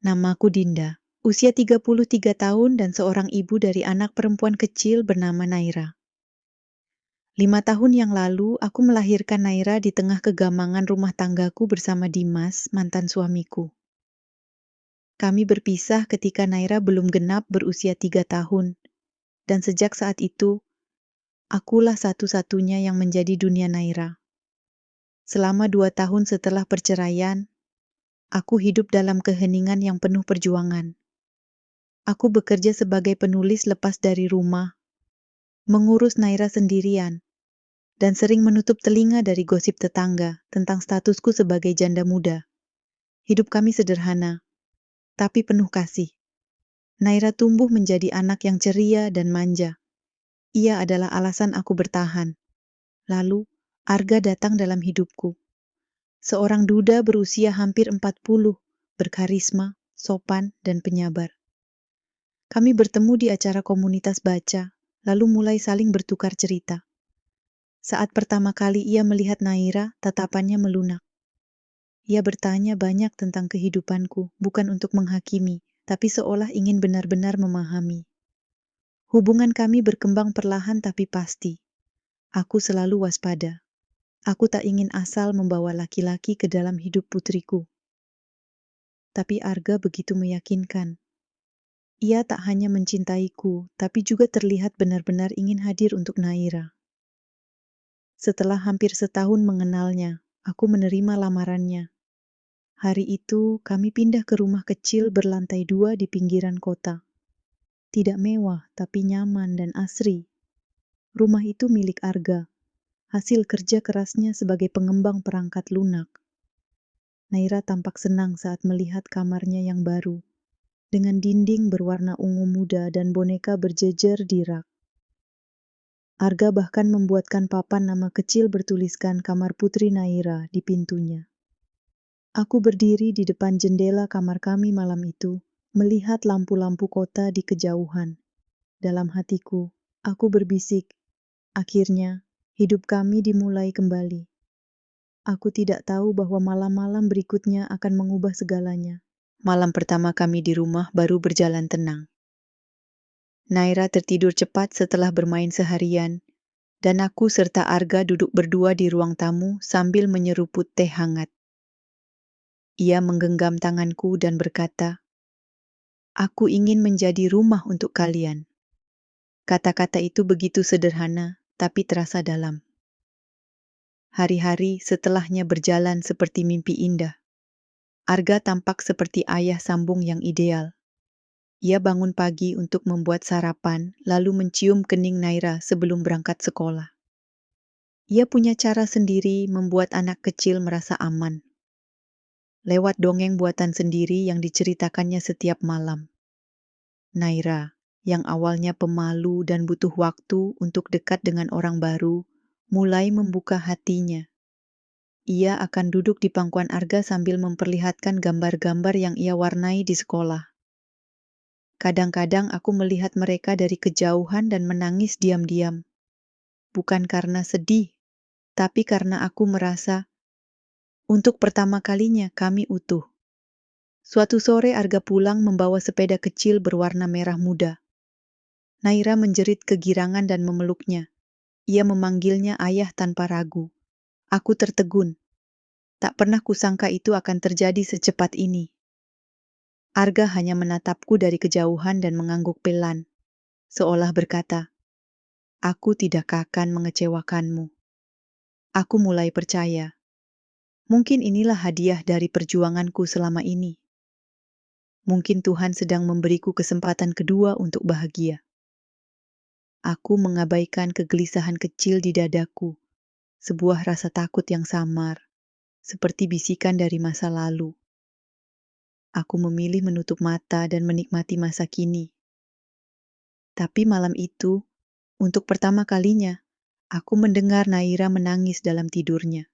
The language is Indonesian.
Namaku Dinda, usia 33 tahun dan seorang ibu dari anak perempuan kecil bernama Naira. 5 tahun yang lalu, aku melahirkan Naira di tengah kegamangan rumah tanggaku bersama Dimas, mantan suamiku. Kami berpisah ketika Naira belum genap berusia 3 tahun, dan sejak saat itu, akulah satu-satunya yang menjadi dunia Naira. Selama 2 tahun setelah perceraian, aku hidup dalam keheningan yang penuh perjuangan. Aku bekerja sebagai penulis lepas dari rumah, mengurus Naira sendirian, dan sering menutup telinga dari gosip tetangga tentang statusku sebagai janda muda. Hidup kami sederhana, tapi penuh kasih. Naira tumbuh menjadi anak yang ceria dan manja. Ia adalah alasan aku bertahan. Lalu, Arga datang dalam hidupku. Seorang duda berusia hampir 40, berkarisma, sopan, dan penyabar. Kami bertemu di acara komunitas baca, lalu mulai saling bertukar cerita. Saat pertama kali ia melihat Naira, tatapannya melunak. Ia bertanya banyak tentang kehidupanku, bukan untuk menghakimi, tapi seolah ingin benar-benar memahami. Hubungan kami berkembang perlahan tapi pasti. Aku selalu waspada. Aku tak ingin asal membawa laki-laki ke dalam hidup putriku. Tapi Arga begitu meyakinkan. Ia tak hanya mencintaiku, tapi juga terlihat benar-benar ingin hadir untuk Naira. Setelah hampir setahun mengenalnya, aku menerima lamarannya. Hari itu, kami pindah ke rumah kecil berlantai 2 di pinggiran kota. Tidak mewah, tapi nyaman dan asri. Rumah itu milik Arga, hasil kerja kerasnya sebagai pengembang perangkat lunak. Naira tampak senang saat melihat kamarnya yang baru, dengan dinding berwarna ungu muda dan boneka berjejer di rak. Arga bahkan membuatkan papan nama kecil bertuliskan kamar putri Naira di pintunya. Aku berdiri di depan jendela kamar kami malam itu, melihat lampu-lampu kota di kejauhan. Dalam hatiku, aku berbisik, akhirnya hidup kami dimulai kembali. Aku tidak tahu bahwa malam-malam berikutnya akan mengubah segalanya. Malam pertama kami di rumah baru berjalan tenang. Naira tertidur cepat setelah bermain seharian, dan aku serta Arga duduk berdua di ruang tamu sambil menyeruput teh hangat. Ia menggenggam tanganku dan berkata, "Aku ingin menjadi rumah untuk kalian." Kata-kata itu begitu sederhana, tapi terasa dalam. Hari-hari setelahnya berjalan seperti mimpi indah. Arga tampak seperti ayah sambung yang ideal. Ia bangun pagi untuk membuat sarapan, lalu mencium kening Naira sebelum berangkat sekolah. Ia punya cara sendiri membuat anak kecil merasa aman. Lewat dongeng buatan sendiri yang diceritakannya setiap malam. Naira, yang awalnya pemalu dan butuh waktu untuk dekat dengan orang baru, mulai membuka hatinya. Ia akan duduk di pangkuan Arga sambil memperlihatkan gambar-gambar yang ia warnai di sekolah. Kadang-kadang aku melihat mereka dari kejauhan dan menangis diam-diam. Bukan karena sedih, tapi karena aku merasa, untuk pertama kalinya kami utuh. Suatu sore Arga pulang membawa sepeda kecil berwarna merah muda. Naira menjerit kegirangan dan memeluknya. Ia memanggilnya ayah tanpa ragu. Aku tertegun. Tak pernah kusangka itu akan terjadi secepat ini. Arga hanya menatapku dari kejauhan dan mengangguk pelan, seolah berkata, "Aku tidak akan mengecewakanmu." Aku mulai percaya. Mungkin inilah hadiah dari perjuanganku selama ini. Mungkin Tuhan sedang memberiku kesempatan kedua untuk bahagia. Aku mengabaikan kegelisahan kecil di dadaku, sebuah rasa takut yang samar, seperti bisikan dari masa lalu. Aku memilih menutup mata dan menikmati masa kini. Tapi malam itu, untuk pertama kalinya, aku mendengar Naira menangis dalam tidurnya.